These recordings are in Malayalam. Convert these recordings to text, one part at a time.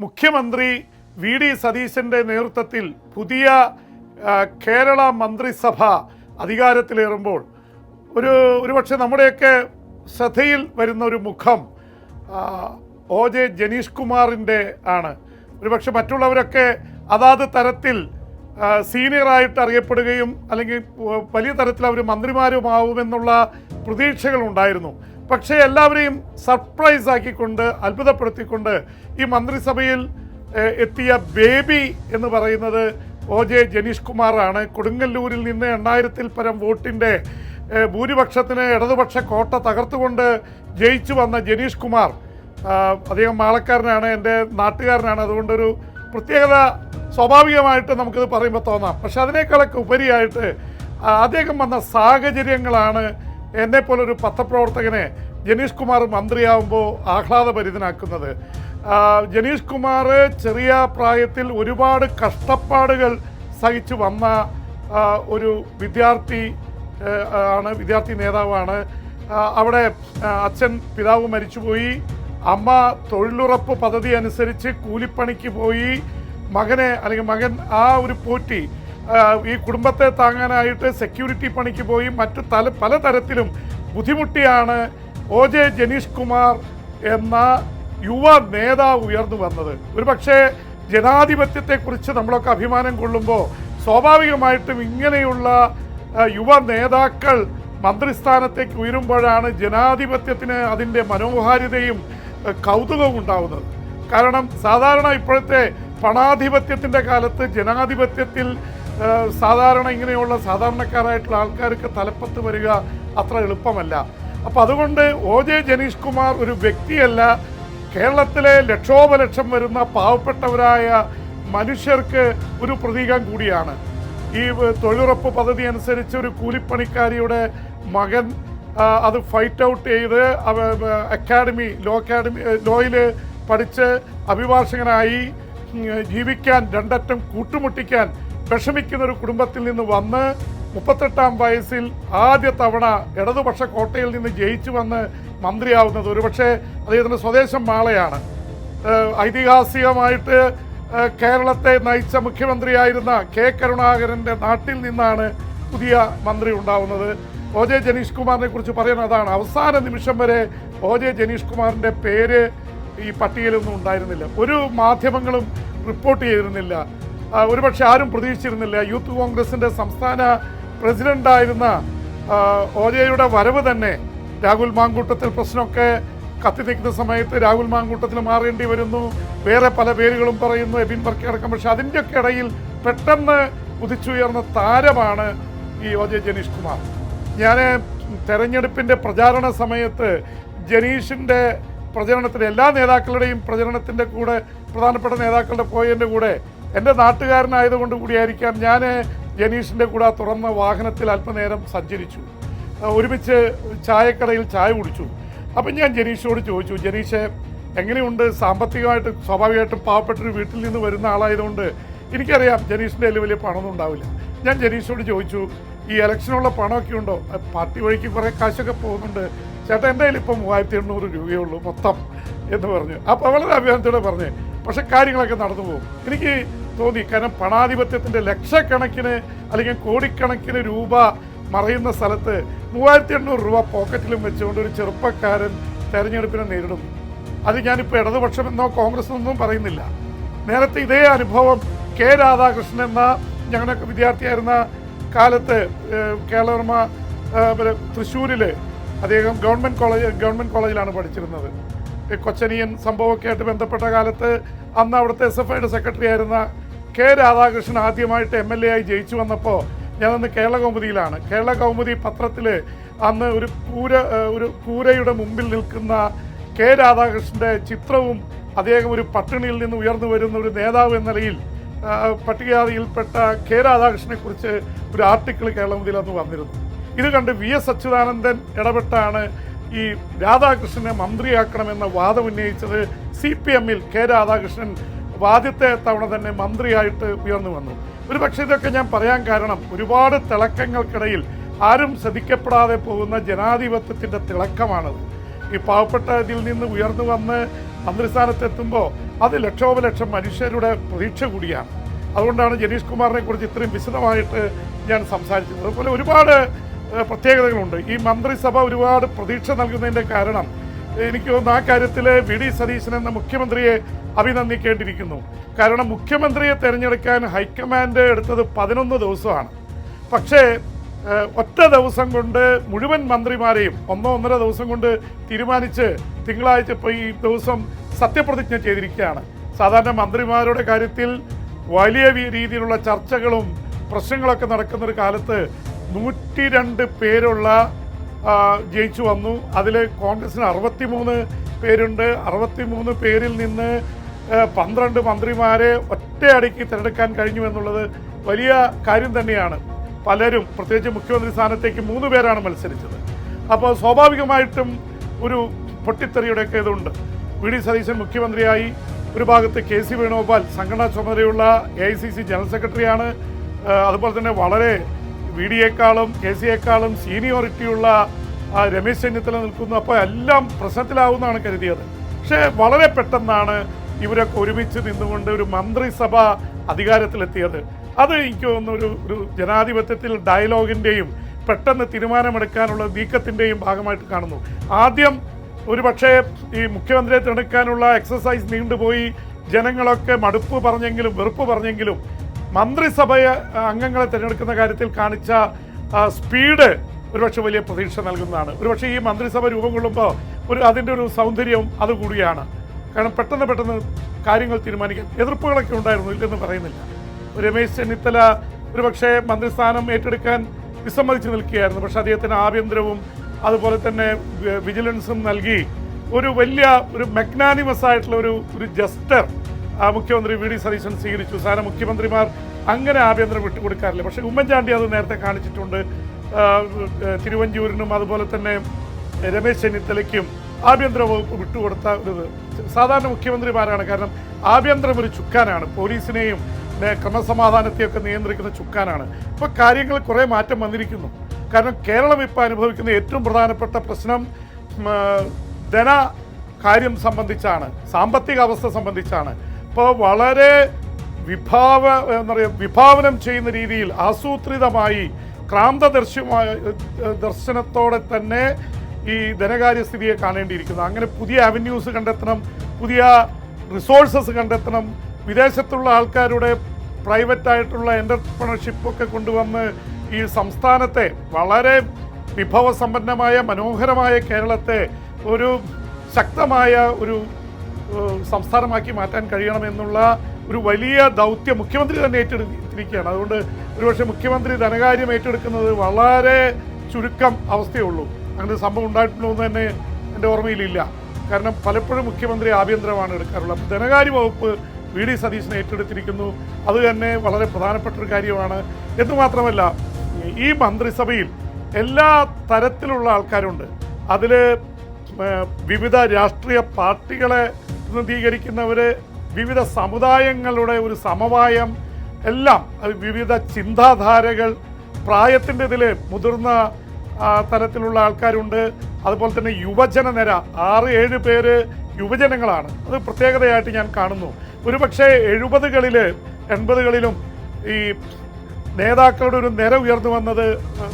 മുഖ്യമന്ത്രി വി ഡി സതീശൻ്റെ നേതൃത്വത്തിൽ പുതിയ കേരള മന്ത്രിസഭ അധികാരത്തിലേറുമ്പോൾ ഒരുപക്ഷെ നമ്മുടെയൊക്കെ ശ്രദ്ധയിൽ വരുന്ന ഒരു മുഖം ഒ ജെ ജനീഷ് കുമാറിൻ്റെ ആണ്. ഒരുപക്ഷെ മറ്റുള്ളവരൊക്കെ അതാത് തരത്തിൽ സീനിയറായിട്ട് അറിയപ്പെടുകയും അല്ലെങ്കിൽ വലിയ തരത്തിൽ അവർ മന്ത്രിമാരുമാവുമെന്നുള്ള പ്രതീക്ഷകളുണ്ടായിരുന്നു. പക്ഷേ എല്ലാവരെയും സർപ്രൈസ് ആക്കിക്കൊണ്ട് അത്ഭുതപ്പെടുത്തിക്കൊണ്ട് ഈ മന്ത്രിസഭയിൽ എത്തിയ ബേബി എന്ന് പറയുന്നത് ഒ ജെ ജനീഷ് കുമാറാണ്. കൊടുങ്ങല്ലൂരിൽ നിന്ന് 8000-ൽ പരം വോട്ടിൻ്റെ ഭൂരിപക്ഷത്തിന് ഇടതുപക്ഷ കോട്ട തകർത്തുകൊണ്ട് ജയിച്ചു വന്ന ജനീഷ് കുമാർ അദ്ദേഹം മാളക്കാരനാണ്, എൻ്റെ നാട്ടുകാരനാണ്. അതുകൊണ്ടൊരു പ്രത്യേകത സ്വാഭാവികമായിട്ട് നമുക്കിത് പറയുമ്പോൾ തോന്നാം. പക്ഷെ അതിനേക്കാളൊക്കെ ഉപരിയായിട്ട് അദ്ദേഹം വന്ന സാഹചര്യങ്ങളാണ് എന്നെപ്പോലൊരു പത്രപ്രവർത്തകനെ ജനീഷ് കുമാർ മന്ത്രിയാവുമ്പോൾ ആഹ്ലാദഭരിതനാക്കുന്നത്. ജനീഷ് കുമാർ ചെറിയ പ്രായത്തിൽ ഒരുപാട് കഷ്ടപ്പാടുകൾ സഹിച്ചു വന്ന ഒരു വിദ്യാർത്ഥി നേതാവാണ്. അവിടെ അച്ഛൻ പിതാവ് മരിച്ചുപോയി, അമ്മ തൊഴിലുറപ്പ് പദ്ധതി അനുസരിച്ച് കൂലിപ്പണിക്ക് പോയി, മകൻ ആ ഒരു പോറ്റി ഈ കുടുംബത്തെ താങ്ങാനായിട്ട് സെക്യൂരിറ്റി പണിക്ക് പോയി, മറ്റു പലതരത്തിലും ബുദ്ധിമുട്ടിയാണ് ഒ ജെ ജനീഷ് കുമാർ എന്ന യുവ നേതാവ് ഉയർന്നു വന്നത്. ഒരുപക്ഷെ ജനാധിപത്യത്തെക്കുറിച്ച് നമ്മളൊക്കെ അഭിമാനം കൊള്ളുമ്പോൾ സ്വാഭാവികമായിട്ടും ഇങ്ങനെയുള്ള യുവ നേതാക്കൾ മന്ത്രിസ്ഥാനത്തേക്ക് ഉയരുമ്പോഴാണ് ജനാധിപത്യത്തിന് അതിൻ്റെ മനോഹാരിതയും കൗതുകവും ഉണ്ടാവുന്നത്. കാരണം സാധാരണ ഇപ്പോഴത്തെ പണാധിപത്യത്തിൻ്റെ കാലത്ത് ജനാധിപത്യത്തിൽ സാധാരണ ഇങ്ങനെയുള്ള സാധാരണക്കാരായിട്ടുള്ള ആൾക്കാർക്ക് തലപ്പത്ത് വരിക അത്ര എളുപ്പമല്ല. അപ്പോൾ അതുകൊണ്ട് ഒ ജെ ജനീഷ് കുമാർ ഒരു വ്യക്തിയല്ല, കേരളത്തിലെ ലക്ഷോപലക്ഷം വരുന്ന പാവപ്പെട്ടവരായ മനുഷ്യർക്ക് ഒരു പ്രതീകം കൂടിയാണ്. ഈ തൊഴിലുറപ്പ് പദ്ധതി അനുസരിച്ച് ഒരു കൂലിപ്പണിക്കാരിയുടെ മകൻ അത് ഫൈറ്റ് ഔട്ട് ചെയ്ത് ലോയിൽ പഠിച്ച് അഭിഭാഷകനായി ജീവിക്കാൻ രണ്ടറ്റം കൂട്ടുമുട്ടിക്കാൻ വിഷമിക്കുന്ന ഒരു കുടുംബത്തിൽ നിന്ന് വന്ന് 38-ാം വയസ്സിൽ ആദ്യ തവണ ഇടതുപക്ഷ കോട്ടയിൽ നിന്ന് ജയിച്ചു വന്ന് മന്ത്രിയാവുന്നത് ഒരുപക്ഷെ അദ്ദേഹത്തിൻ്റെ സ്വദേശം മാളയാണ്. ഐതിഹാസികമായിട്ട് കേരളത്തെ നയിച്ച മുഖ്യമന്ത്രിയായിരുന്ന കെ കരുണാകരൻ്റെ നാട്ടിൽ നിന്നാണ് പുതിയ മന്ത്രി ഉണ്ടാവുന്നത്. ഒ ജെ ജനീഷ് കുമാറിനെ കുറിച്ച് പറയുന്നത് അതാണ്. അവസാന നിമിഷം വരെ ഒ ജെ ജനീഷ് കുമാറിൻ്റെ പേര് ഈ പട്ടികയിലൊന്നും ഉണ്ടായിരുന്നില്ല, ഒരു മാധ്യമങ്ങളും റിപ്പോർട്ട് ചെയ്തിരുന്നില്ല, ഒരുപക്ഷെ ആരും പ്രതീക്ഷിച്ചിരുന്നില്ല. യൂത്ത് കോൺഗ്രസിൻ്റെ സംസ്ഥാന പ്രസിഡൻ്റായിരുന്ന ഒ ജെയുടെ വരവ് തന്നെ രാഹുൽ മാങ്കൂട്ടത്തിൽ പ്രശ്നമൊക്കെ കത്തി നിൽക്കുന്ന സമയത്ത് രാഹുൽ മാങ്കൂട്ടത്തിൽ മാറേണ്ടി വരുന്നു, വേറെ പല പേരുകളും പറയുന്നു, എബിൻ വർക്കി അടക്കം. പക്ഷെ അതിൻ്റെയൊക്കെ ഇടയിൽ പെട്ടെന്ന് ഉദിച്ചുയർന്ന താരമാണ് ഈ ഒ ജെ ജനീഷ് കുമാർ. ഞാൻ തെരഞ്ഞെടുപ്പിൻ്റെ പ്രചാരണ സമയത്ത് ജനീഷിൻ്റെ പ്രചരണത്തിന് എല്ലാ നേതാക്കളുടെയും പ്രചരണത്തിൻ്റെ കൂടെ പ്രധാനപ്പെട്ട നേതാക്കളുടെ പോയതിൻ്റെ കൂടെ എൻ്റെ നാട്ടുകാരനായതുകൊണ്ട് കൂടിയായിരിക്കാം ഞാൻ ജനീഷിൻ്റെ കൂടെ തുറന്ന വാഹനത്തിൽ അല്പനേരം സഞ്ചരിച്ചു, ഒരുമിച്ച് ചായക്കടയിൽ ചായ കുടിച്ചു. അപ്പം ഞാൻ ജനീഷോട് ചോദിച്ചു, ജനീഷ് എങ്ങനെയുണ്ട് സാമ്പത്തികമായിട്ട്? സ്വാഭാവികമായിട്ടും പാവപ്പെട്ടൊരു വീട്ടിൽ നിന്ന് വരുന്ന ആളായതുകൊണ്ട് എനിക്കറിയാം ജനീഷിൻ്റെ കയ്യിൽ വലിയ പണമൊന്നും ഉണ്ടാവില്ല. ഞാൻ ജനീഷോട് ചോദിച്ചു, ഈ ഇലക്ഷനുള്ള പണമൊക്കെ ഉണ്ടോ? പാർട്ടി വഴിക്ക് കുറേ കാശൊക്കെ പോകുന്നുണ്ട് ചേട്ടാ, എൻ്റെ കയ്യിൽ ഇപ്പോൾ 3800 രൂപയേ ഉള്ളൂ മൊത്തം എന്ന് പറഞ്ഞു. അപ്പോൾ വളരെ അഭിമാനത്തോടെ പറഞ്ഞു. പക്ഷെ കാര്യങ്ങളൊക്കെ നടന്നു പോകും. എനിക്ക് തോന്നി, കാരണം പണാധിപത്യത്തിൻ്റെ ലക്ഷക്കണക്കിന് അല്ലെങ്കിൽ കോടിക്കണക്കിന് രൂപ മറയുന്ന സ്ഥലത്ത് 3800 രൂപ പോക്കറ്റിലും വെച്ചുകൊണ്ട് ഒരു ചെറുപ്പക്കാരൻ തെരഞ്ഞെടുപ്പിനെ നേരിടുന്നു. അത് ഞാനിപ്പോൾ ഇടതുപക്ഷമെന്നോ കോൺഗ്രസ് എന്നൊന്നും പറയുന്നില്ല. നേരത്തെ ഇതേ അനുഭവം കെ രാധാകൃഷ്ണൻ എന്ന ഞങ്ങളൊക്കെ വിദ്യാർത്ഥിയായിരുന്ന കാലത്ത് കേരളവർമ്മ തൃശ്ശൂരിൽ അദ്ദേഹം ഗവൺമെൻറ് കോളേജിലാണ് പഠിച്ചിരുന്നത്. കൊച്ചനിയൻ സംഭവമൊക്കെ ആയിട്ട് ബന്ധപ്പെട്ട കാലത്ത് അന്ന് അവിടുത്തെ SFIയുടെ സെക്രട്ടറി ആയിരുന്ന കെ രാധാകൃഷ്ണൻ ആദ്യമായിട്ട് MLA ആയി ജയിച്ചു വന്നപ്പോൾ ഞാനന്ന് കേരള കൗമുദിയിലാണ്. കേരള കൗമുദി പത്രത്തിൽ അന്ന് ഒരു കൂരയുടെ മുമ്പിൽ നിൽക്കുന്ന കെ രാധാകൃഷ്ണൻ്റെ ചിത്രവും അദ്ദേഹം ഒരു പട്ടിണിയിൽ നിന്ന് ഉയർന്നു വരുന്ന ഒരു നേതാവ് എന്ന നിലയിൽ പട്ടികജാതിയിൽപ്പെട്ട കെ രാധാകൃഷ്ണനെ കുറിച്ച് ഒരു ആർട്ടിക്കിൾ കേരളമുദിൽ അന്ന് വന്നിരുന്നു. ഇത് കണ്ട് VS അച്യുതാനന്ദൻ ഇടപെട്ടാണ് ഈ രാധാകൃഷ്ണനെ മന്ത്രിയാക്കണമെന്ന വാദം ഉന്നയിച്ചത്. CPM-ൽ കെ രാധാകൃഷ്ണൻ ആദ്യത്തെ തവണ തന്നെ മന്ത്രിയായിട്ട് ഉയർന്നു വന്നു. ഒരു പക്ഷേ ഇതൊക്കെ ഞാൻ പറയാൻ കാരണം ഒരുപാട് തിളക്കങ്ങൾക്കിടയിൽ ആരും ശ്രദ്ധിക്കപ്പെടാതെ പോകുന്ന ജനാധിപത്യത്തിൻ്റെ തിളക്കമാണത്. ഈ പാവപ്പെട്ട ഇതിൽ നിന്ന് ഉയർന്നു വന്ന് മന്ത്രിസ്ഥാനത്തെത്തുമ്പോൾ അത് ലക്ഷോപലക്ഷം മനുഷ്യരുടെ പ്രതീക്ഷ കൂടിയാണ്. അതുകൊണ്ടാണ് ജനീഷ് കുമാറിനെ കുറിച്ച് ഇത്രയും വിശദമായിട്ട് ഞാൻ സംസാരിച്ചത്. അതുപോലെ ഒരുപാട് പ്രത്യേകതകളുണ്ട്. ഈ മന്ത്രിസഭ ഒരുപാട് പ്രതീക്ഷ നൽകുന്നതിൻ്റെ കാരണം എനിക്ക് തോന്നുന്നു ആ കാര്യത്തിൽ വി.ഡി. സതീശൻ എന്ന മുഖ്യമന്ത്രിയെ അഭിനന്ദിക്കേണ്ടിയിരിക്കുന്നു. കാരണം മുഖ്യമന്ത്രിയെ തിരഞ്ഞെടുക്കാൻ ഹൈക്കമാൻഡ് എടുത്തത് 11 ദിവസമാണ്. പക്ഷേ ഒറ്റ ദിവസം കൊണ്ട് മുഴുവൻ മന്ത്രിമാരെയും 1-1.5 ദിവസം കൊണ്ട് തീരുമാനിച്ച് തിങ്കളാഴ്ച ഇപ്പോൾ ഈ ദിവസം സത്യപ്രതിജ്ഞ ചെയ്തിരിക്കുകയാണ്. സാധാരണ മന്ത്രിമാരുടെ കാര്യത്തിൽ വലിയ രീതിയിലുള്ള ചർച്ചകളും പ്രശ്നങ്ങളൊക്കെ നടക്കുന്നൊരു കാലത്ത് 102 പേരുള്ള ജയിച്ചു വന്നു. അതിൽ കോൺഗ്രസിന് 63 പേരുണ്ട്. 63 പേരിൽ നിന്ന് 12 മന്ത്രിമാരെ ഒറ്റയടിക്ക് തിരഞ്ഞെടുക്കാൻ കഴിഞ്ഞു എന്നുള്ളത് വലിയ കാര്യം തന്നെയാണ്. പലരും പ്രത്യേകിച്ച് മുഖ്യമന്ത്രി സ്ഥാനത്തേക്ക് 3 പേരാണ് മത്സരിച്ചത്. അപ്പോൾ സ്വാഭാവികമായിട്ടും ഒരു പൊട്ടിത്തെറിയുടെയൊക്കെ ഇതുണ്ട്. വി.ഡി. സതീശൻ മുഖ്യമന്ത്രിയായി, ഒരു ഭാഗത്ത് കെ.സി. വേണുഗോപാൽ സംഘടനാ ചുമതലയുള്ള AICC ജനറൽ സെക്രട്ടറിയാണ്. അതുപോലെ തന്നെ വളരെ വി.ഡിയേക്കാളും കെ.സിയേക്കാളും സീനിയോറിറ്റിയുള്ള രമേശ് ചെന്നിത്തല നിൽക്കുന്നു. അപ്പോൾ എല്ലാം പ്രശ്നത്തിലാവുമെന്നാണ് കരുതിയത്. പക്ഷേ വളരെ പെട്ടെന്നാണ് ഇവരൊക്കെ ഒരുമിച്ച് നിന്നുകൊണ്ട് ഒരു മന്ത്രിസഭ അധികാരത്തിലെത്തിയത്. അത് എനിക്ക് തോന്നുന്നു ഒരു ജനാധിപത്യത്തിൽ ഡയലോഗിൻ്റെയും പെട്ടെന്ന് തീരുമാനമെടുക്കാനുള്ള നീക്കത്തിൻ്റെയും ഭാഗമായിട്ട് കാണുന്നു. ആദ്യം ഒരുപക്ഷേ ഈ മുഖ്യമന്ത്രിയെ തിരഞ്ഞെടുക്കാനുള്ള എക്സസൈസ് നീണ്ടുപോയി. ജനങ്ങളൊക്കെ മടുപ്പ് പറഞ്ഞെങ്കിലും വെറുപ്പ് പറഞ്ഞെങ്കിലും മന്ത്രിസഭ അംഗങ്ങളെ തിരഞ്ഞെടുക്കുന്ന കാര്യത്തിൽ കാണിച്ച സ്പീഡ് ഒരുപക്ഷെ വലിയ പ്രതീക്ഷ നൽകുന്നതാണ്. ഒരുപക്ഷെ ഈ മന്ത്രിസഭ രൂപം കൊള്ളുമ്പോൾ അതിൻ്റെ ഒരു സൗന്ദര്യം അതുകൂടിയാണ്. കാരണം പെട്ടെന്ന് കാര്യങ്ങൾ തീരുമാനിക്കാൻ എതിർപ്പുകളൊക്കെ ഉണ്ടായിരുന്നു, ഇല്ലെന്ന് പറയുന്നില്ല. രമേശ് ചെന്നിത്തല ഒരുപക്ഷെ മന്ത്രിസ്ഥാനം ഏറ്റെടുക്കാൻ വിസമ്മതിച്ച് നിൽക്കുകയായിരുന്നു. പക്ഷേ അദ്ദേഹത്തിന് ആഭ്യന്തരവും അതുപോലെ തന്നെ വിജിലൻസും നൽകി ഒരു മെഗ്നാനിമസ് ആയിട്ടുള്ള ഒരു ജസ്റ്റർ മുഖ്യമന്ത്രി വി.ഡി. സതീശൻ സ്വീകരിച്ചു. സാധാരണ മുഖ്യമന്ത്രിമാർ അങ്ങനെ ആഭ്യന്തരം വിട്ടുകൊടുക്കാറില്ല. പക്ഷേ ഉമ്മൻചാണ്ടി അത് നേരത്തെ കാണിച്ചിട്ടുണ്ട്. തിരുവഞ്ചൂരിനും അതുപോലെ തന്നെ രമേശ് ചെന്നിത്തലയ്ക്കും ആഭ്യന്തര വകുപ്പ് വിട്ടുകൊടുത്ത ഒരു സാധാരണ മുഖ്യമന്ത്രിമാരാണ്. കാരണം ആഭ്യന്തരം ഒരു ചുക്കാനാണ്, പോലീസിനെയും ക്രമസമാധാനത്തെയൊക്കെ നിയന്ത്രിക്കുന്ന ചുക്കാനാണ്. ഇപ്പോൾ കാര്യങ്ങൾ കുറേ മാറ്റം വന്നിരിക്കുന്നു. കാരണം കേരളം ഇപ്പോൾ അനുഭവിക്കുന്ന ഏറ്റവും പ്രധാനപ്പെട്ട പ്രശ്നം ധനകാര്യം സാമ്പത്തിക അവസ്ഥ സംബന്ധിച്ചാണ്. ഇപ്പോൾ വളരെ വിഭാവനം ചെയ്യുന്ന രീതിയിൽ ആസൂത്രിതമായി ദർശനത്തോടെ തന്നെ ഈ ധനകാര്യസ്ഥിതിയെ കാണേണ്ടിയിരിക്കുന്നു. അങ്ങനെ പുതിയ അവന്യൂസ് കണ്ടെത്തണം, പുതിയ റിസോഴ്സസ് കണ്ടെത്തണം, വിദേശത്തുള്ള ആൾക്കാരുടെ പ്രൈവറ്റായിട്ടുള്ള എൻ്റർപ്രണർഷിപ്പൊക്കെ കൊണ്ടുവന്ന് ഈ സംസ്ഥാനത്തെ വളരെ വിഭവസമ്പന്നമായ മനോഹരമായ കേരളത്തെ ഒരു ശക്തമായ ഒരു സംസ്ഥാനമാക്കി മാറ്റാൻ കഴിയണമെന്നുള്ള ഒരു വലിയ ദൗത്യം മുഖ്യമന്ത്രി തന്നെ ഏറ്റെടുത്തിരിക്കുകയാണ്. അതുകൊണ്ട് ഒരുപക്ഷെ മുഖ്യമന്ത്രി ധനകാര്യം ഏറ്റെടുക്കുന്നത് വളരെ ചുരുക്കം അവസ്ഥയേ ഉള്ളൂ. അങ്ങനെ സംഭവം ഉണ്ടായിട്ടുണ്ടോ എന്ന് തന്നെ എൻ്റെ ഓർമ്മയിലില്ല. കാരണം പലപ്പോഴും മുഖ്യമന്ത്രി ആഭ്യന്തരമാണ് എടുക്കാറുള്ളത്. ധനകാര്യ വകുപ്പ് വി.ഡി. സതീശനെ ഏറ്റെടുത്തിരിക്കുന്നു. അത് തന്നെ വളരെ പ്രധാനപ്പെട്ട ഒരു കാര്യമാണ്. എന്നുമാത്രമല്ല ഈ മന്ത്രിസഭയിൽ എല്ലാ തരത്തിലുള്ള ആൾക്കാരുണ്ട്. അതിൽ വിവിധ രാഷ്ട്രീയ പാർട്ടികളെ പ്രതിനിധീകരിക്കുന്നവർ, വിവിധ സമുദായങ്ങളുടെ ഒരു സമവായം, എല്ലാം വിവിധ ചിന്താധാരകൾ, പ്രായത്തിൻ്റെ ഇതിൽ മുതിർന്ന തലത്തിലുള്ള ആൾക്കാരുണ്ട്. അതുപോലെ തന്നെ യുവജന നിര 6-7 പേര് യുവജനങ്ങളാണ്. അത് പ്രത്യേകതയായിട്ട് ഞാൻ കാണുന്നു. ഒരുപക്ഷെ 70-കളിൽ 80-കളിലും ഈ നേതാക്കളുടെ ഒരു നിര ഉയർന്നു വന്നത്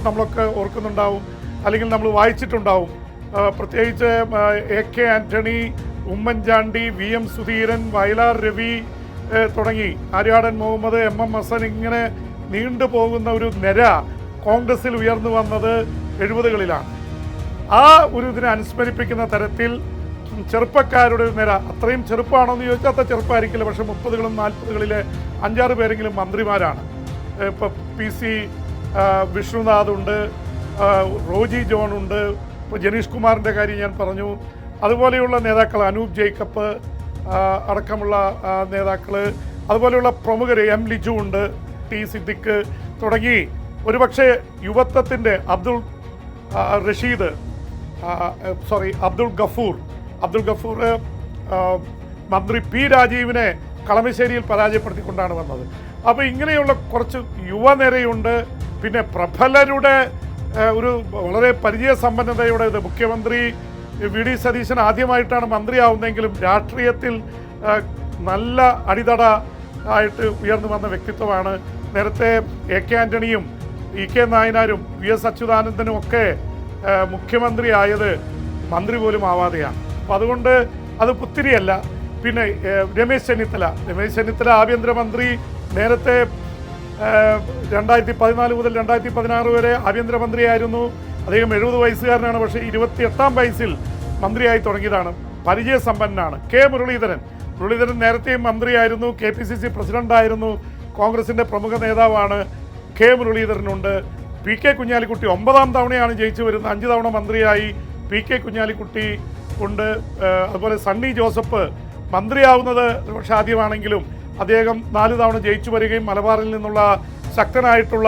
നമ്മളൊക്കെ ഓർക്കുന്നുണ്ടാവും, അല്ലെങ്കിൽ നമ്മൾ വായിച്ചിട്ടുണ്ടാവും. പ്രത്യേകിച്ച് A.K. ആൻ്റണി, ഉമ്മൻചാണ്ടി, V.M. സുധീരൻ, വയലാർ രവി തുടങ്ങി ആര്യാടൻ മുഹമ്മദ്, M.M. ഹസൻ, ഇങ്ങനെ നീണ്ടുപോകുന്ന ഒരു നിര കോൺഗ്രസിൽ ഉയർന്നു വന്നത് 70-കളിലാണ്. ആ ഒരു ഇതിനെ അനുസ്മരിപ്പിക്കുന്ന തരത്തിൽ ചെറുപ്പക്കാരുടെ നിര, അത്രയും ചെറുപ്പമാണോ എന്ന് ചോദിച്ചാൽ അത്ര ചെറുപ്പമായിരിക്കില്ല. പക്ഷേ 30-കളും 40-കളിലെ 5-6 പേരെങ്കിലും മന്ത്രിമാരാണ്. ഇപ്പോൾ PC വിഷ്ണുനാഥ് ഉണ്ട്, റോജി ജോൺ ഉണ്ട്, ഇപ്പോൾ ജനീഷ് കുമാറിൻ്റെ കാര്യം ഞാൻ പറഞ്ഞു. അതുപോലെയുള്ള നേതാക്കൾ, അനൂപ് ജേക്കബ് അടക്കമുള്ള നേതാക്കൾ, അതുപോലെയുള്ള പ്രമുഖർ, M. ലിജു ഉണ്ട്, T. സിദ്ദിഖ് തുടങ്ങി ഒരുപക്ഷെ യുവത്വത്തിൻ്റെ അബ്ദുൾ ഗഫൂർ മന്ത്രി P. രാജീവിനെ കളമശ്ശേരിയിൽ പരാജയപ്പെടുത്തിക്കൊണ്ടാണ് വന്നത്. അപ്പോൾ ഇങ്ങനെയുള്ള കുറച്ച് യുവനിരയുണ്ട്. പിന്നെ പ്രബലരുടെ ഒരു വളരെ പരിചയസമ്പന്നതയുടെ മുഖ്യമന്ത്രി വി ഡി സതീശൻ ആദ്യമായിട്ടാണ് മന്ത്രിയാവുന്നതെങ്കിലും രാഷ്ട്രീയത്തിൽ നല്ല അടിത്തട ആയിട്ട് ഉയർന്നു വന്ന വ്യക്തിത്വമാണ്. നേരത്തെ എ കെ ആൻ്റണിയും ഇ കെ നായനാരും വി എസ് അച്യുതാനന്ദനും ഒക്കെ മുഖ്യമന്ത്രി ആയത് മന്ത്രി പോലും ആവാതെയാണ്. അപ്പം അതുകൊണ്ട് അത് പുത്തിരിയല്ല. പിന്നെ രമേശ് ചെന്നിത്തല ആഭ്യന്തരമന്ത്രി നേരത്തെ 2014 മുതൽ 2016 വരെ ആഭ്യന്തരമന്ത്രിയായിരുന്നു. അദ്ദേഹം 70 വയസ്സുകാരനാണ്. പക്ഷേ 28-ാം വയസ്സിൽ മന്ത്രിയായി തുടങ്ങിയതാണ്. പരിചയസമ്പന്നനാണ്. കെ മുരളീധരൻ നേരത്തെയും മന്ത്രിയായിരുന്നു, KPCC പ്രസിഡന്റായിരുന്നു, കോൺഗ്രസിൻ്റെ പ്രമുഖ നേതാവാണ്. കെ മുരളീധരനുണ്ട്. പി കെ കുഞ്ഞാലിക്കുട്ടി 9ാം തവണയാണ് ജയിച്ചു വരുന്നത്, 5 തവണ മന്ത്രിയായി പി കെ കുഞ്ഞാലിക്കുട്ടി ഉണ്ട്. അതുപോലെ സണ്ണി ജോസഫ് മന്ത്രിയാവുന്നത് പക്ഷേ ആദ്യമാണെങ്കിലും അദ്ദേഹം 4 തവണ ജയിച്ചു വരികയും മലബാറിൽ നിന്നുള്ള ശക്തനായിട്ടുള്ള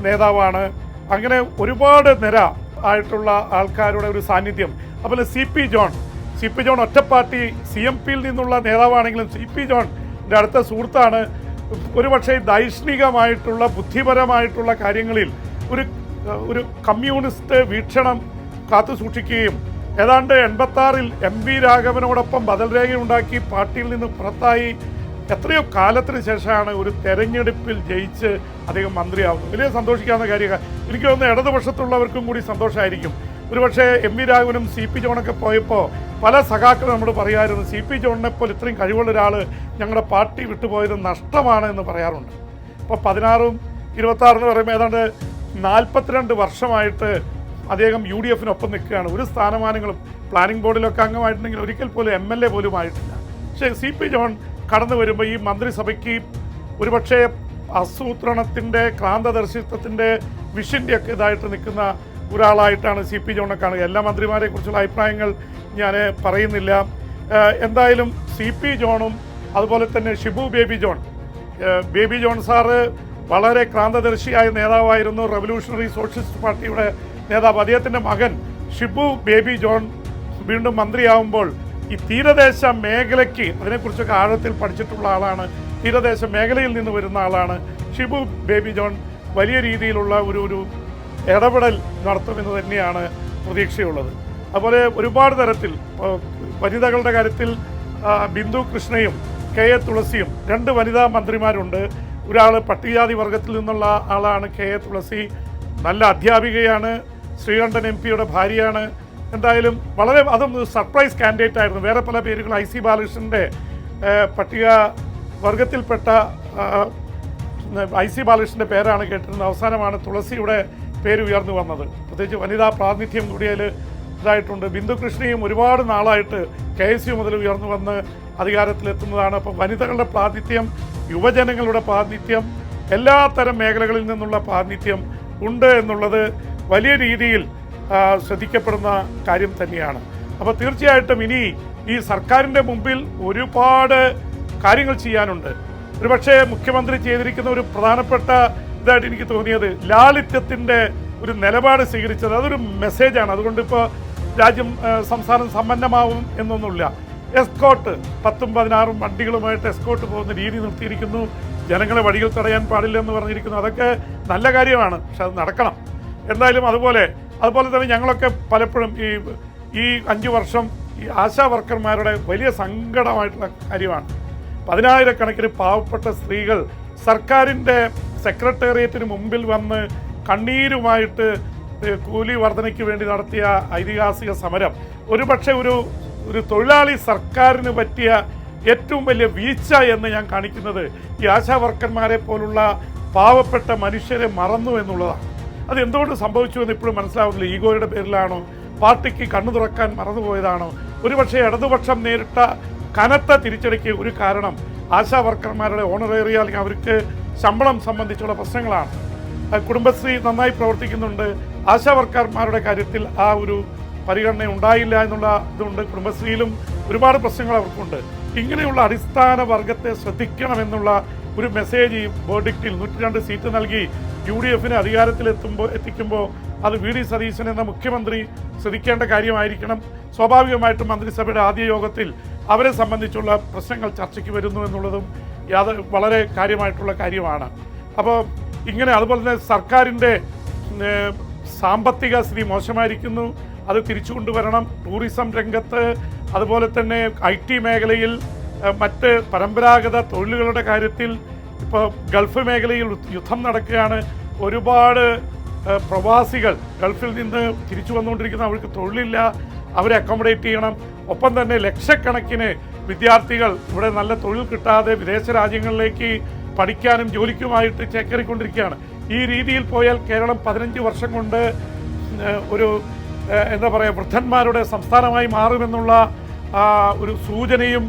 നേതാവാണ്. അങ്ങനെ ഒരുപാട് നിര ആയിട്ടുള്ള ആൾക്കാരുടെ ഒരു സാന്നിധ്യം. അതുപോലെ സി പി ജോൺ ഒറ്റപ്പാർട്ടി CMPയിൽ നിന്നുള്ള നേതാവാണെങ്കിലും സി പി ജോണിൻ്റെ അടുത്ത സുഹൃത്താണ്. ഒരുപക്ഷെ ദൈഷ്ണികമായിട്ടുള്ള ബുദ്ധിപരമായിട്ടുള്ള കാര്യങ്ങളിൽ ഒരു കമ്മ്യൂണിസ്റ്റ് വീക്ഷണം കാത്തു സൂക്ഷിക്കുകയും ഏതാണ്ട് 86-ൽ MV രാഘവനോടൊപ്പം ബദൽ രേഖയുണ്ടാക്കി പാർട്ടിയിൽ നിന്ന് പുറത്തായി എത്രയോ കാലത്തിന് ശേഷമാണ് ഒരു തെരഞ്ഞെടുപ്പിൽ ജയിച്ച് അദ്ദേഹം മന്ത്രിയാവുന്നത്. വലിയ സന്തോഷിക്കാവുന്ന കാര്യമാണ്. എനിക്ക് തോന്നുന്നു ഇടതുപക്ഷത്തുള്ളവർക്കും കൂടി സന്തോഷമായിരിക്കും. ഒരുപക്ഷെ MV രാഘവനും CP ജോണൊക്കെ പോയപ്പോൾ പല സഖാക്കളും നമ്മൾ പറയാമായിരുന്നു, CP ജോണിനെപ്പോൾ ഇത്രയും കഴിവുള്ള ഒരാൾ ഞങ്ങളുടെ പാർട്ടി വിട്ടുപോയത് നഷ്ടമാണ് എന്ന് പറയാറുണ്ട്. ഇപ്പോൾ 16ഉം 26 എന്ന് പറയുമ്പോൾ ഏതാണ്ട് 42 വർഷമായിട്ട് അദ്ദേഹം UDFനൊപ്പം നിൽക്കുകയാണ്. ഒരു സ്ഥാനമാനങ്ങളും പ്ലാനിംഗ് ബോർഡിലൊക്കെ അംഗമായിട്ടുണ്ടെങ്കിൽ ഒരിക്കൽ പോലും MLA പോലും ആയിട്ടില്ല. പക്ഷേ CP ജോൺ കടന്നു വരുമ്പോൾ ഈ മന്ത്രിസഭയ്ക്ക് ഒരുപക്ഷെ ആസൂത്രണത്തിൻ്റെ ക്രാന്തദർശിത്വത്തിൻ്റെ വിഷൻ്റെ ഒക്കെ ഇതായിട്ട് നിൽക്കുന്ന ഒരാളായിട്ടാണ് CP ജോണിനെ കാണുക. എല്ലാ മന്ത്രിമാരെ കുറിച്ചുള്ള അഭിപ്രായങ്ങൾ ഞാൻ പറയുന്നില്ല. എന്തായാലും CP ജോണും അതുപോലെ തന്നെ ഷിബു ബേബി ജോൺ സാറ് വളരെ ക്രാന്തദർശിയായ നേതാവായിരുന്നു. റവല്യൂഷണറി സോഷ്യലിസ്റ്റ് പാർട്ടിയുടെ നേതാവ്. അദ്ദേഹത്തിൻ്റെ മകൻ ഷിബു ബേബി ജോൺ വീണ്ടും മന്ത്രിയാവുമ്പോൾ ഈ തീരദേശ മേഖലയ്ക്ക് അതിനെക്കുറിച്ചൊക്കെ ആഴത്തിൽ പഠിച്ചിട്ടുള്ള ആളാണ്. തീരദേശ മേഖലയിൽ നിന്ന് വരുന്ന ആളാണ് ഷിബു ബേബി ജോൺ. വലിയ രീതിയിലുള്ള ഒരു ഇടപെടൽ നടത്തുമെന്ന് തന്നെയാണ് പ്രതീക്ഷയുള്ളത്. അതുപോലെ ഒരുപാട് തരത്തിൽ വനിതകളുടെ കാര്യത്തിൽ ബിന്ദു കൃഷ്ണയും KA തുളസിയും 2 വനിതാ മന്ത്രിമാരുണ്ട്. ഒരാൾ പട്ടികജാതി വർഗത്തിൽ നിന്നുള്ള ആളാണ് KA തുളസി. നല്ല അധ്യാപികയാണ്, ശ്രീകണ്ഠൻ MP-യുടെ ഭാര്യയാണ്. എന്തായാലും അതും സർപ്രൈസ് കാൻഡിഡേറ്റ് ആയിരുന്നു. വേറെ പല പേരുകൾ IC ബാലകൃഷ്ണൻ്റെ പട്ടിക വർഗത്തിൽപ്പെട്ട IC ബാലകൃഷ്ണൻ്റെ പേരാണ് കേട്ടിരുന്നത്. അവസാനമാണ് തുളസിയുടെ പേര് ഉയർന്നു വന്നത്. പ്രത്യേകിച്ച് വനിതാ പ്രാതിനിധ്യം കൂടി അതിൽ ഇതായിട്ടുണ്ട്. ബിന്ദു കൃഷ്ണയും ഒരുപാട് നാളായിട്ട് KSU മുതൽ ഉയർന്നു വന്ന് അധികാരത്തിലെത്തുന്നതാണ്. അപ്പം വനിതകളുടെ പ്രാതിനിധ്യം, യുവജനങ്ങളുടെ പ്രാതിനിധ്യം, എല്ലാ തരം മേഖലകളിൽ നിന്നുള്ള പ്രാതിനിധ്യം ഉണ്ട് എന്നുള്ളത് വലിയ രീതിയിൽ ശ്രദ്ധിക്കപ്പെടുന്ന കാര്യം തന്നെയാണ്. അപ്പോൾ തീർച്ചയായിട്ടും ഇനി ഈ സർക്കാരിൻ്റെ മുമ്പിൽ ഒരുപാട് കാര്യങ്ങൾ ചെയ്യാനുണ്ട്. ഒരുപക്ഷെ മുഖ്യമന്ത്രി ചെയ്തിരിക്കുന്ന ഒരു പ്രധാനപ്പെട്ട ഇതായിട്ട് എനിക്ക് തോന്നിയത് ലാളിത്യത്തിൻ്റെ ഒരു നിലപാട് സ്വീകരിച്ചത്. അതൊരു മെസ്സേജാണ്. അതുകൊണ്ട് ഇപ്പോൾ സംസ്ഥാനം സമ്പന്നമാവും എന്നൊന്നുമില്ല. എസ്കോട്ട് 10ഉം 16ഉം വണ്ടികളുമായിട്ട് എസ്കോട്ട് പോകുന്ന രീതി നിർത്തിയിരിക്കുന്നു. ജനങ്ങളെ വഴികൾ തടയാൻ പാടില്ല എന്ന് പറഞ്ഞിരിക്കുന്നു. അതൊക്കെ നല്ല കാര്യമാണ്, പക്ഷെ അത് നടക്കണം. എന്തായാലും അതുപോലെ തന്നെ ഞങ്ങളൊക്കെ പലപ്പോഴും ഈ 5 വർഷം ഈ ആശാ വർക്കർമാരുടെ വലിയ സങ്കടമായിട്ടുള്ള കാര്യമാണ്. 10,000-കണക്കിന് പാവപ്പെട്ട സ്ത്രീകൾ സർക്കാരിൻ്റെ സെക്രട്ടേറിയറ്റിന് മുമ്പിൽ വന്ന് കണ്ണീരുമായിട്ട് കൂലി വർധനയ്ക്ക് വേണ്ടി നടത്തിയ ഐതിഹാസിക സമരം ഒരുപക്ഷെ ഒരു തൊഴിലാളി സർക്കാരിന് പറ്റിയ ഏറ്റവും വലിയ വീഴ്ച എന്ന് ഞാൻ കാണിക്കുന്നത് ഈ ആശാ വർക്കർമാരെ പോലുള്ള പാവപ്പെട്ട മനുഷ്യരെ മറന്നു എന്നുള്ളതാണ്. അത് എന്തുകൊണ്ട് സംഭവിച്ചു എന്ന് ഇപ്പോഴും മനസ്സിലാവുന്നില്ല. ഈഗോയുടെ പേരിലാണോ, പാർട്ടിക്ക് കണ്ണു തുറക്കാൻ മറന്നുപോയതാണോ? ഒരുപക്ഷെ ഇടതുപക്ഷം നേരിട്ട കനത്ത തിരിച്ചടിക്ക് ഒരു കാരണം ആശാ വർക്കർമാരുടെ ഓണറേറിയ അല്ലെങ്കിൽ അവർക്ക് ശമ്പളം സംബന്ധിച്ചുള്ള പ്രശ്നങ്ങളാണ്. കുടുംബശ്രീ നന്നായി പ്രവർത്തിക്കുന്നുണ്ട്. ആശാ വർക്കർമാരുടെ കാര്യത്തിൽ ആ ഒരു പരിഗണന ഉണ്ടായില്ല എന്നുള്ള ഇതുണ്ട്. കുടുംബശ്രീയിലും ഒരുപാട് പ്രശ്നങ്ങൾ അവർക്കുണ്ട്. ഇങ്ങനെയുള്ള അടിസ്ഥാന വർഗത്തെ ശ്രദ്ധിക്കണമെന്നുള്ള ഒരു മെസ്സേജ് ഈ വേർഡിക്റ്റിൽ 102 സീറ്റ് നൽകി UDFനെ എത്തിക്കുമ്പോൾ അത് VD സതീശൻ എന്ന മുഖ്യമന്ത്രി ശ്രദ്ധിക്കേണ്ട കാര്യമായിരിക്കണം. സ്വാഭാവികമായിട്ടും മന്ത്രിസഭയുടെ ആദ്യ യോഗത്തിൽ അവരെ സംബന്ധിച്ചുള്ള പ്രശ്നങ്ങൾ ചർച്ചയ്ക്ക് വരുന്നു എന്നുള്ളതും വളരെ കാര്യമായിട്ടുള്ള കാര്യമാണ്. അപ്പോൾ അതുപോലെ തന്നെ സർക്കാരിൻ്റെ സാമ്പത്തിക സ്ഥിതി മോശമായിരിക്കുന്നു. അത് തിരിച്ചു കൊണ്ടുവരണം. ടൂറിസം രംഗത്ത്, അതുപോലെ തന്നെ IT മേഖലയിൽ, മറ്റ് പരമ്പരാഗത തൊഴിലുകളുടെ കാര്യത്തിൽ ഇപ്പോൾ ഗൾഫ് മേഖലയിൽ യുദ്ധം നടക്കുകയാണ്. ഒരുപാട് പ്രവാസികൾ ഗൾഫിൽ നിന്ന് തിരിച്ചു വന്നുകൊണ്ടിരിക്കുന്ന, അവർക്ക് തൊഴിലില്ല, അവരെ അക്കോമഡേറ്റ് ചെയ്യണം. ഒപ്പം തന്നെ ലക്ഷക്കണക്കിന് വിദ്യാർത്ഥികൾ ഇവിടെ നല്ല തൊഴിൽ കിട്ടാതെ വിദേശ രാജ്യങ്ങളിലേക്ക് പഠിക്കാനും ജോലിക്കുമായിട്ട് ചേക്കേറിക്കൊണ്ടിരിക്കുകയാണ്. ഈ രീതിയിൽ പോയാൽ കേരളം 15 വർഷം കൊണ്ട് ഒരു എന്താ പറയുക, വൃദ്ധന്മാരുടെ സംസ്ഥാനമായി മാറുമെന്നുള്ള ഒരു സൂചനയും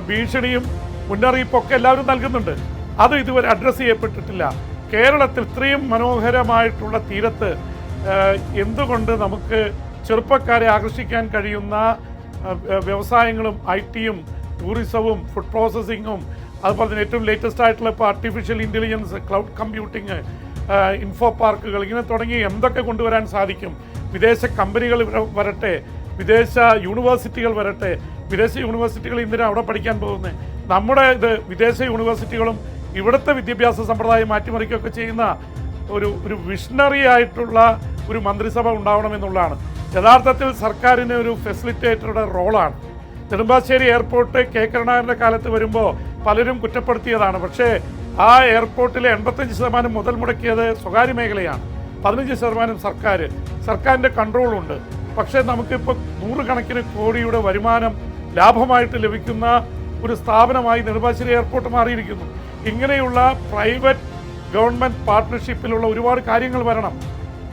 ഭീഷണിയും മുന്നറിയിപ്പൊക്കെ എല്ലാവരും നൽകുന്നുണ്ട്. അത് ഇതുവരെ അഡ്രസ്സ് ചെയ്യപ്പെട്ടിട്ടില്ല. കേരളത്തിൽ ഇത്രയും മനോഹരമായിട്ടുള്ള തീരത്ത് എന്തുകൊണ്ട് നമുക്ക് ചെറുപ്പക്കാരെ ആകർഷിക്കാൻ കഴിയുന്ന വ്യവസായങ്ങളും IT-യും ടൂറിസവും ഫുഡ് പ്രോസസ്സിങ്ങും അതുപോലെ തന്നെ ഏറ്റവും ലേറ്റസ്റ്റ് ആയിട്ടുള്ള ഇപ്പോൾ artificial intelligence, cloud computing, info പാർക്കുകൾ, ഇങ്ങനെ തുടങ്ങി എന്തൊക്കെ കൊണ്ടുവരാൻ സാധിക്കും? വിദേശ കമ്പനികൾ വരട്ടെ, വിദേശ യൂണിവേഴ്സിറ്റികൾ വരട്ടെ. വിദേശ യൂണിവേഴ്സിറ്റികൾ എന്തിനാണ് അവിടെ പഠിക്കാൻ പോകുന്നത്? നമ്മുടെ വിദേശ യൂണിവേഴ്സിറ്റികളും ഇവിടുത്തെ വിദ്യാഭ്യാസ സമ്പ്രദായം മാറ്റിമറിക്കുകയൊക്കെ ചെയ്യുന്ന ഒരു വിഷണറി ആയിട്ടുള്ള ഒരു മന്ത്രിസഭ ഉണ്ടാവണമെന്നുള്ളതാണ്. യഥാർത്ഥത്തിൽ സർക്കാരിന് ഒരു ഫെസിലിറ്റേറ്ററുടെ റോളാണ്. നെടുമ്പാശ്ശേരി എയർപോർട്ട് കെ കരുണാകരൻ്റെ കാലത്ത് വരുമ്പോൾ പലരും കുറ്റപ്പെടുത്തിയതാണ്. പക്ഷേ ആ എയർപോർട്ടിലെ 85% മുതൽ മുടക്കിയത് സ്വകാര്യ മേഖലയാണ്, 15% സർക്കാരിൻ്റെ കൺട്രോളുണ്ട്. പക്ഷേ നമുക്കിപ്പോൾ 100 കണക്കിന് കോടിയുടെ വരുമാനം ലാഭമായിട്ട് ലഭിക്കുന്ന ഒരു സ്ഥാപനമായി നെടുമ്പാശ്ശേരി എയർപോർട്ട് മാറിയിരിക്കുന്നു. ഇങ്ങനെയുള്ള പ്രൈവറ്റ് ഗവൺമെൻറ് പാർട്ട്ണർഷിപ്പിലുള്ള ഒരുപാട് കാര്യങ്ങൾ വരണം.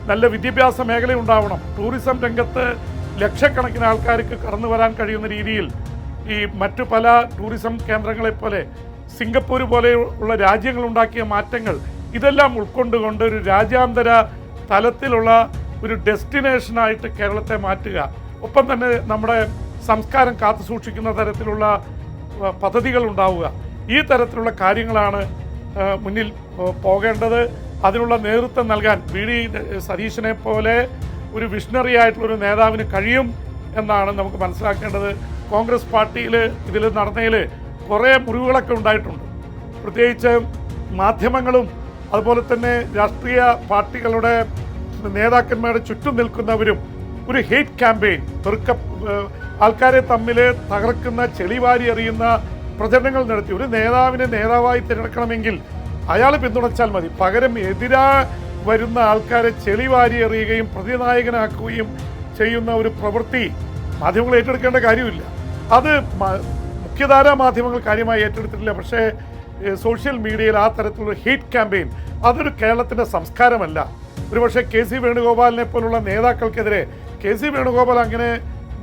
നല്ല വിദ്യാഭ്യാസ മേഖല ഉണ്ടാവണം. ടൂറിസം രംഗത്ത് ലക്ഷക്കണക്കിന് ആൾക്കാർക്ക് കടന്നു വരാൻ കഴിയുന്ന രീതിയിൽ ഈ മറ്റു പല ടൂറിസം കേന്ദ്രങ്ങളെപ്പോലെ സിംഗപ്പൂർ പോലെയുള്ള രാജ്യങ്ങളുണ്ടാക്കിയ മാറ്റങ്ങൾ ഇതെല്ലാം ഉൾക്കൊണ്ടുകൊണ്ട് ഒരു രാജ്യാന്തര തലത്തിലുള്ള ഒരു ഡെസ്റ്റിനേഷനായിട്ട് കേരളത്തെ മാറ്റുക. ഒപ്പം തന്നെ നമ്മുടെ സംസ്കാരം കാത്തു സൂക്ഷിക്കുന്ന തരത്തിലുള്ള പദ്ധതികൾ ഉണ്ടാവുക. ഈ തരത്തിലുള്ള കാര്യങ്ങളാണ് മുന്നിൽ പോകേണ്ടത്. അതിനുള്ള നേതൃത്വം നൽകാൻ VD സതീശനെ പോലെ ഒരു വിഷണറി ആയിട്ടുള്ളൊരു നേതാവിന് കഴിയും എന്നാണ് നമുക്ക് മനസ്സിലാക്കേണ്ടത്. കോൺഗ്രസ് പാർട്ടിയിൽ ഇതിൽ നടന്നതിൽ കുറേ മുറിവുകളൊക്കെ ഉണ്ടായിട്ടുണ്ട്. പ്രത്യേകിച്ച് മാധ്യമങ്ങളും അതുപോലെ തന്നെ രാഷ്ട്രീയ പാർട്ടികളുടെ നേതാക്കന്മാരുടെ ചുറ്റും നിൽക്കുന്നവരും ഒരു ഹേറ്റ് ക്യാമ്പയിൻ, ആൾക്കാരെ തമ്മിൽ തകർക്കുന്ന, ചെളിവാരി എറിയുന്ന പ്രചരണങ്ങൾ നടത്തി. ഒരു നേതാവിനെ നേതാവായി തിരഞ്ഞെടുക്കണമെങ്കിൽ അയാൾ പിന്തുണച്ചാൽ മതി. പകരം വരുന്ന ആൾക്കാരെ ചെളിവാരി എറിയുകയും പ്രതിനായകനാക്കുകയും ചെയ്യുന്ന ഒരു പ്രവൃത്തി മാധ്യമങ്ങൾ ഏറ്റെടുക്കേണ്ട കാര്യമില്ല. അത് മുഖ്യധാരാ മാധ്യമങ്ങൾ കാര്യമായി ഏറ്റെടുത്തിട്ടില്ല. പക്ഷേ സോഷ്യൽ മീഡിയയിൽ ആ തരത്തിലുള്ള ഹേറ്റ് ക്യാമ്പയിൻ അതൊരു കേരളത്തിൻ്റെ സംസ്കാരമല്ല. ഒരുപക്ഷെ KC വേണുഗോപാലിനെ പോലുള്ള നേതാക്കൾക്കെതിരെ KC വേണുഗോപാൽ അങ്ങനെ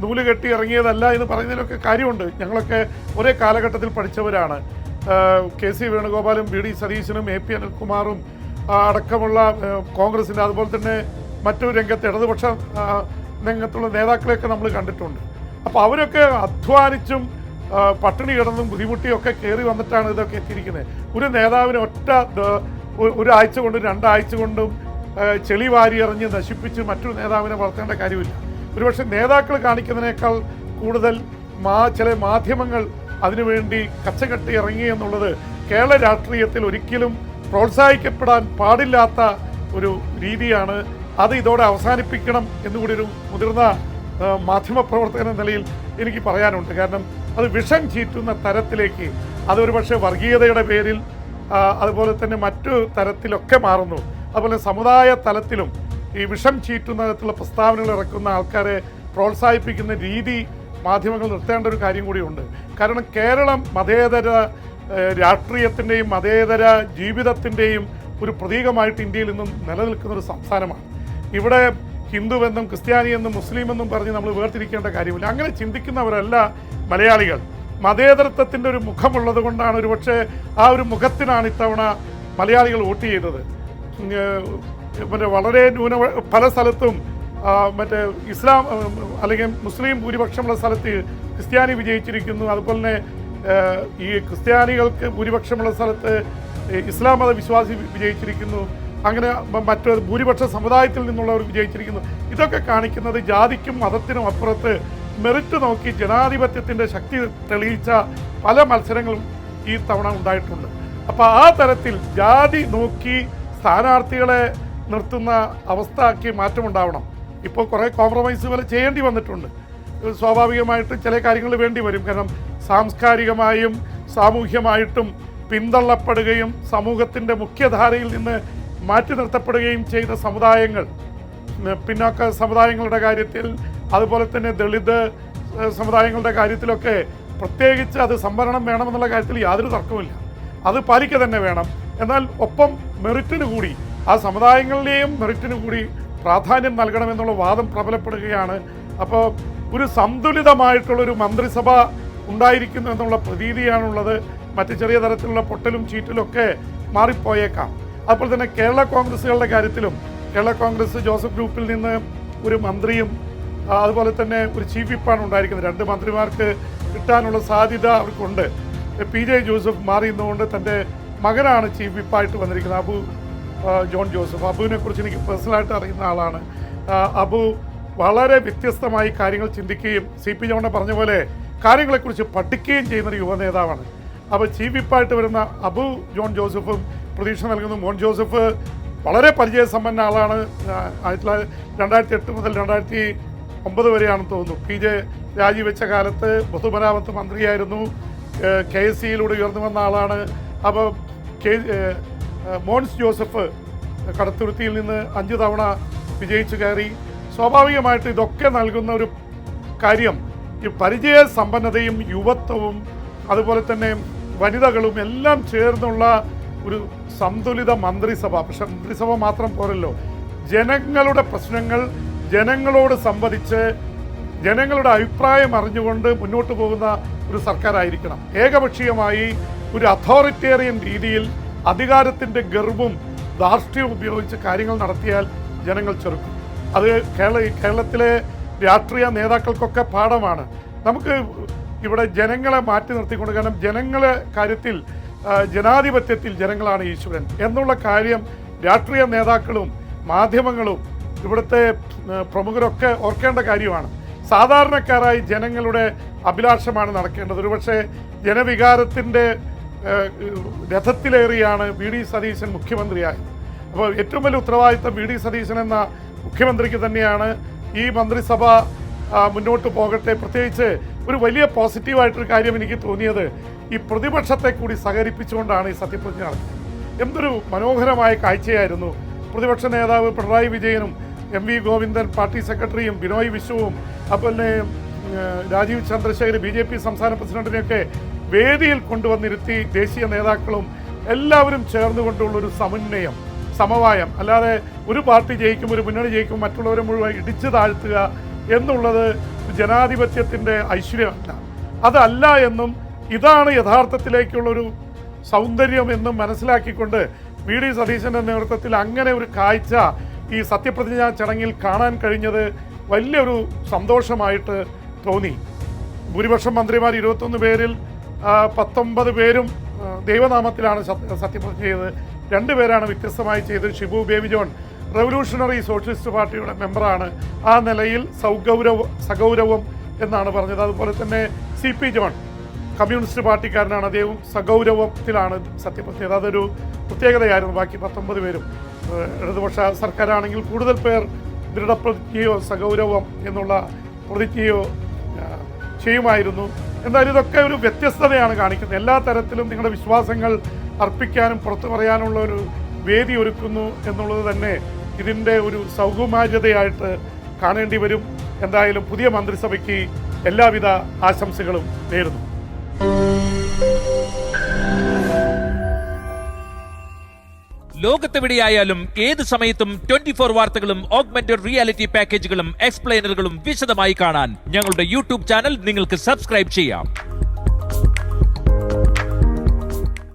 നൂല് കെട്ടി ഇറങ്ങിയതല്ല എന്ന് പറയുന്നതിലൊക്കെ കാര്യമുണ്ട്. ഞങ്ങളൊക്കെ ഒരേ കാലഘട്ടത്തിൽ പഠിച്ചവരാണ്. KC വേണുഗോപാലും VD സതീശനും AP അനിൽകുമാറും അടക്കമുള്ള കോൺഗ്രസിൻ്റെ അതുപോലെ തന്നെ മറ്റു രംഗത്ത് ഇടതുപക്ഷ രംഗത്തുള്ള നേതാക്കളെയൊക്കെ നമ്മൾ കണ്ടിട്ടുണ്ട്. അപ്പോൾ അവരൊക്കെ അധ്വാനിച്ചും പട്ടിണി കിടന്നും ബുദ്ധിമുട്ടിയും ഒക്കെ കയറി വന്നിട്ടാണ് ഇതൊക്കെ എത്തിയിരിക്കുന്നത്. ഒരു നേതാവിന് ഒരാഴ്ച കൊണ്ടും 2 ആഴ്ച കൊണ്ടും ചെളി വാരി എറിഞ്ഞ് നശിപ്പിച്ച് മറ്റൊരു നേതാവിനെ വളർത്തേണ്ട കാര്യമില്ല. ഒരുപക്ഷെ നേതാക്കൾ കാണിക്കുന്നതിനേക്കാൾ കൂടുതൽ ചില മാധ്യമങ്ങൾ അതിനുവേണ്ടി കച്ചകെട്ടി ഇറങ്ങി എന്നുള്ളത് കേരള രാഷ്ട്രീയത്തിൽ ഒരിക്കലും പ്രോത്സാഹിക്കപ്പെടാൻ പാടില്ലാത്ത ഒരു രീതിയാണ്. അത് ഇതോടെ അവസാനിപ്പിക്കണം എന്നുകൂടി ഒരു മുതിർന്ന മാധ്യമപ്രവർത്തകൻ എന്ന നിലയിൽ എനിക്ക് പറയാനുണ്ട്. കാരണം അത് വിഷം ചീറ്റുന്ന തരത്തിലേക്ക് അതൊരു പക്ഷേ വർഗീയതയുടെ പേരിൽ അതുപോലെ തന്നെ മറ്റു തരത്തിലൊക്കെ മാറുന്നു. അതുപോലെ സമുദായ തലത്തിലും ഈ വിഷം ചീറ്റുന്ന തരത്തിലുള്ള പ്രസ്താവനകൾ ഇറക്കുന്ന ആൾക്കാരെ പ്രോത്സാഹിപ്പിക്കുന്ന രീതി മാധ്യമങ്ങൾ നിർത്തേണ്ട ഒരു കാര്യം കൂടിയുണ്ട്. കാരണം കേരളം മതേതര രാഷ്ട്രീയത്തിൻ്റെയും മതേതര ജീവിതത്തിൻ്റെയും ഒരു പ്രതീകമായിട്ട് ഇന്ത്യയിൽ നിന്നും നിലനിൽക്കുന്ന ഒരു സംസ്ഥാനമാണ്. ഇവിടെ ഹിന്ദുവെന്നും ക്രിസ്ത്യാനിയെന്നും മുസ്ലിമെന്നും പറഞ്ഞ് നമ്മൾ വേർതിരിക്കേണ്ട കാര്യമില്ല. അങ്ങനെ ചിന്തിക്കുന്നവരല്ല മലയാളികൾ. മതേതരത്വത്തിൻ്റെ ഒരു മുഖമുള്ളത് കൊണ്ടാണ് ഒരുപക്ഷെ ആ ഒരു മുഖത്തിനാണ് ഇത്തവണ മലയാളികൾ വോട്ട് ചെയ്തത്. വളരെ പല സ്ഥലത്തും ഇസ്ലാം അല്ലെങ്കിൽ മുസ്ലിം ഭൂരിപക്ഷമുള്ള സ്ഥലത്ത് ക്രിസ്ത്യാനി വിജയിച്ചിരിക്കുന്നു. അതുപോലെ തന്നെ ഈ ക്രിസ്ത്യാനികൾക്ക് ഭൂരിപക്ഷമുള്ള സ്ഥലത്ത് ഇസ്ലാം മത വിശ്വാസി വിജയിച്ചിരിക്കുന്നു. അങ്ങനെ ഭൂരിപക്ഷ സമുദായത്തിൽ നിന്നുള്ളവർ വിജയിച്ചിരിക്കുന്നു. ഇതൊക്കെ കാണിക്കുന്നത് ജാതിക്കും മതത്തിനും അപ്പുറത്ത് മെറിറ്റ് നോക്കി ജനാധിപത്യത്തിൻ്റെ ശക്തി തെളിയിച്ച പല മത്സരങ്ങളും ഈ തവണ ഉണ്ടായിട്ടുണ്ട്. അപ്പോൾ ആ തരത്തിൽ ജാതി നോക്കി സ്ഥാനാർത്ഥികളെ നിർത്തുന്ന അവസ്ഥയ്ക്ക് മാറ്റമുണ്ടാവണം. ഇപ്പോൾ കുറേ കോംപ്രമൈസുകൾ ചെയ്യേണ്ടി വന്നിട്ടുണ്ട്. സ്വാഭാവികമായിട്ട് ചില കാര്യങ്ങൾ വേണ്ടി വരും. കാരണം സാംസ്കാരികമായും സാമൂഹ്യമായിട്ടും പിന്തള്ളപ്പെടുകയും സമൂഹത്തിൻ്റെ മുഖ്യധാരയിൽ നിന്ന് മാറ്റി നിർത്തപ്പെടുകയും ചെയ്ത സമുദായങ്ങൾ, പിന്നാക്ക സമുദായങ്ങളുടെ കാര്യത്തിൽ, അതുപോലെ തന്നെ ദളിത് സമുദായങ്ങളുടെ കാര്യത്തിലൊക്കെ പ്രത്യേകിച്ച് അത് സംവരണം വേണമെന്നുള്ള കാര്യത്തിൽ യാതൊരു തർക്കവുമില്ല. അത് പാലിക്കുക തന്നെ വേണം. എന്നാൽ ഒപ്പം മെറിറ്റിന് കൂടി, ആ സമുദായങ്ങളിലെയും മെറിറ്റിന് കൂടി പ്രാധാന്യം നൽകണമെന്നുള്ള വാദം പ്രബലപ്പെടുകയാണ്. അപ്പോൾ ഒരു സന്തുലിതമായിട്ടുള്ളൊരു മന്ത്രിസഭ ഉണ്ടായിരിക്കുന്നു എന്നുള്ള പ്രതീതിയാണുള്ളത്. മറ്റ് ചെറിയ തരത്തിലുള്ള പൊട്ടലും ചീറ്റലൊക്കെ മാറിപ്പോയേക്കാം. അതുപോലെ തന്നെ കേരള കോൺഗ്രസുകളുടെ കാര്യത്തിലും കേരള കോൺഗ്രസ് ജോസഫ് ഗ്രൂപ്പിൽ നിന്ന് ഒരു മന്ത്രിയും അതുപോലെ തന്നെ ഒരു ചീഫ് വിപ്പാണ് ഉണ്ടായിരിക്കുന്നത്. 2 മന്ത്രിമാർക്ക് കിട്ടാനുള്ള സാധ്യത അവർക്കുണ്ട്. PJ ജോസഫ് മാറി നിന്നുകൊണ്ട് തൻ്റെ മകനാണ് ചീഫ് വിപ്പായിട്ട് വന്നിരിക്കുന്നത്, അബു ജോൺ ജോസഫ്. അബുവിനെ കുറിച്ച് എനിക്ക് പേഴ്സണലായിട്ട് അറിയുന്ന ആളാണ്. അബു വളരെ വ്യത്യസ്തമായി കാര്യങ്ങൾ ചിന്തിക്കുകയും CP ജോണെ പറഞ്ഞ പോലെ കാര്യങ്ങളെക്കുറിച്ച് പഠിക്കുകയും ചെയ്യുന്നൊരു യുവ നേതാവാണ്. അപ്പോൾ ചീഫ് വിപ്പായിട്ട് വരുന്ന അബു ജോൺ ജോസഫും പ്രതീക്ഷ നൽകുന്നു. മോൻ ജോസഫ് വളരെ പരിചയസമ്പന്ന ആളാണ്. 2008 മുതൽ 2009 വരെയാണെന്ന് തോന്നുന്നു. PJ രാജിവെച്ച കാലത്ത് പൊതുമരാമത്ത് മന്ത്രിയായിരുന്നു. KSCയിലൂടെ ഉയർന്നു വന്ന ആളാണ്. അപ്പോൾ മോൻസ് ജോസഫ് കടത്തുരുത്തിയിൽ നിന്ന് 5 തവണ വിജയിച്ചു കയറി. സ്വാഭാവികമായിട്ട് ഇതൊക്കെ നൽകുന്ന ഒരു കാര്യം ഈ പരിചയസമ്പന്നതയും യുവത്വവും അതുപോലെ തന്നെ വനിതകളും എല്ലാം ചേർന്നുള്ള ഒരു സന്തുലിത മന്ത്രിസഭ. പക്ഷെ മന്ത്രിസഭ മാത്രം പോരല്ലോ, ജനങ്ങളുടെ പ്രശ്നങ്ങൾ ജനങ്ങളോട് സംവദിച്ച് ജനങ്ങളുടെ അഭിപ്രായം അറിഞ്ഞുകൊണ്ട് മുന്നോട്ട് പോകുന്ന ഒരു സർക്കാരായിരിക്കണം. ഏകപക്ഷീയമായി ഒരു അതോറിറ്റേറിയൻ രീതിയിൽ അധികാരത്തിൻ്റെ ഗർവും ധാർഷ്ട്യവും ഉപയോഗിച്ച് കാര്യങ്ങൾ നടത്തിയാൽ ജനങ്ങൾ ചെറുക്കും. അത് കേരളത്തിലെ രാഷ്ട്രീയ നേതാക്കൾക്കൊക്കെ പാഠമാണ്. നമുക്ക് ഇവിടെ ജനങ്ങളെ മാറ്റി നിർത്തിക്കൊണ്ട്, കാരണം ജനങ്ങളെ കാര്യത്തിൽ ജനാധിപത്യത്തിൽ ജനങ്ങളാണ് ഈശ്വരൻ എന്നുള്ള കാര്യം രാഷ്ട്രീയ നേതാക്കളും മാധ്യമങ്ങളും ഇവിടുത്തെ പ്രമുഖരൊക്കെ ഓർക്കേണ്ട കാര്യമാണ്. സാധാരണക്കാരായി ജനങ്ങളുടെ അഭിലാഷമാണ് നടക്കേണ്ടത്. ഒരുപക്ഷെ ജനവികാരത്തിൻ്റെ രഥത്തിലേറിയാണ് VD സതീശൻ മുഖ്യമന്ത്രിയായത്. അപ്പോൾ ഏറ്റവും വലിയ ഉത്തരവാദിത്തം VD സതീശൻ എന്ന മുഖ്യമന്ത്രിക്ക് തന്നെയാണ്. ഈ മന്ത്രിസഭ മുന്നോട്ട് പോകട്ടെ. പ്രത്യേകിച്ച് ഒരു വലിയ പോസിറ്റീവായിട്ടൊരു കാര്യം എനിക്ക് തോന്നിയത് ഈ പ്രതിപക്ഷത്തെ കൂടി സഹകരിപ്പിച്ചുകൊണ്ടാണ് ഈ സത്യപ്രതിജ്ഞ നടത്തിയത്. എന്തൊരു മനോഹരമായ കാഴ്ചയായിരുന്നു. പ്രതിപക്ഷ നേതാവ് പിണറായി വിജയനും MV ഗോവിന്ദൻ പാർട്ടി സെക്രട്ടറിയും ബിനോയ് വിശ്വവും അതുപോലെ രാജീവ് ചന്ദ്രശേഖർ BJP സംസ്ഥാന പ്രസിഡന്റിനെയൊക്കെ വേദിയിൽ കൊണ്ടുവന്നിരുത്തി ദേശീയ നേതാക്കളും എല്ലാവരും ചേർന്നുകൊണ്ടുള്ളൊരു സമന്വയം, സമവായം. അല്ലാതെ ഒരു പാർട്ടി ജയിക്കും, ഒരു മുന്നണി ജയിക്കും, മറ്റുള്ളവരെ മുഴുവൻ ഇടിച്ചു താഴ്ത്തുക എന്നുള്ളത് ജനാധിപത്യത്തിൻ്റെ ഐശ്വര്യമല്ല. അതല്ല എന്നും ഇതാണ് യഥാർത്ഥത്തിലേക്കുള്ളൊരു സൗന്ദര്യം എന്നും മനസ്സിലാക്കിക്കൊണ്ട് VD സതീശൻ്റെ നേതൃത്വത്തിൽ അങ്ങനെ ഒരു കാഴ്ച ഈ സത്യപ്രതിജ്ഞാ ചടങ്ങിൽ കാണാൻ കഴിഞ്ഞത് വലിയൊരു സന്തോഷമായിട്ട് തോന്നി. ഭൂരിപക്ഷം മന്ത്രിമാർ 21 പേരിൽ 19 പേരും ദൈവനാമത്തിലാണ് സത്യപ്രതിജ്ഞ ചെയ്തത്. 2 പേരാണ് വ്യത്യസ്തമായി ചെയ്തത്. Shibu baby John revolutionary socialist പാർട്ടിയുടെ മെമ്പറാണ്. ആ നിലയിൽ സഗൗരവം എന്നാണ് പറഞ്ഞത്. അതുപോലെ തന്നെ CP ജോൺ കമ്മ്യൂണിസ്റ്റ് പാർട്ടിക്കാരനാണ്, അദ്ദേഹം സഗൗരവത്തിലാണ് സത്യപ്രതിജ്ഞ ചെയ്തത്. അതൊരു പ്രത്യേകതയായിരുന്നു. ബാക്കി 19 പേരും ഇടതുപക്ഷ സർക്കാരാണെങ്കിൽ കൂടുതൽ പേർ ദൃഢപ്രതിജ്ഞയോ സഗൗരവം എന്നുള്ള പ്രതിജ്ഞയോ ചെയ്യുമായിരുന്നു. എന്തായാലും ഇതൊക്കെ ഒരു വ്യത്യസ്തതയാണ് കാണിക്കുന്നത്. എല്ലാ തരത്തിലും നിങ്ങളുടെ വിശ്വാസങ്ങൾ അർപ്പിക്കാനും പുറത്തു പറയാനുള്ള ഒരു വേദി ഒരുക്കുന്നു എന്നുള്ളത് തന്നെ ഇതിൻ്റെ ഒരു സൗകുമാര്യതയായിട്ട് കാണേണ്ടി വരും. എന്തായാലും പുതിയ മന്ത്രിസഭയ്ക്ക് എല്ലാവിധ ആശംസകളും നേരുന്നു. ലോകത്തെവിടെയായാലും ഏത് സമയത്തും 24 വാർത്തകളും ഓഗ്മെന്റഡ് റിയാലിറ്റി പാക്കേജുകളും എക്സ്പ്ലെയിനറുകളും വിശദമായി കാണാൻ ഞങ്ങളുടെ YouTube ചാനൽ നിങ്ങൾക്ക് സബ്സ്ക്രൈബ് ചെയ്യാം.